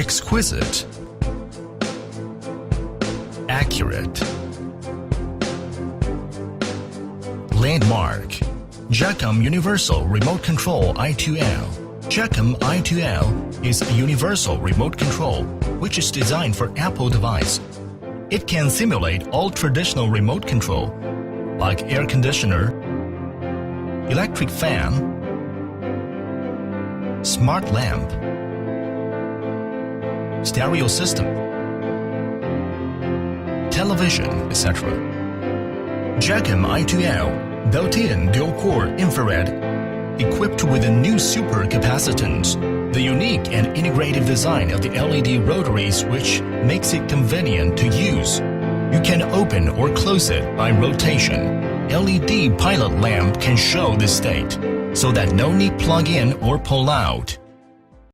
exquisite, accurate, landmark. Jakcom Universal Remote Control I2L. Jakcom I2L is a universal remote control which is designed for Apple device. It can simulate all traditional remote control like air conditioner, electric fan, smart lamp, stereo system, television, etc. Jakcom I2L built-in dual-core infrared, equipped with a new super capacitance. The unique and integrative design of the LED rotary switch makes it convenient to use. You can open or close it by rotation. LED pilot lamp can show the state, so that no need plug in or pull out.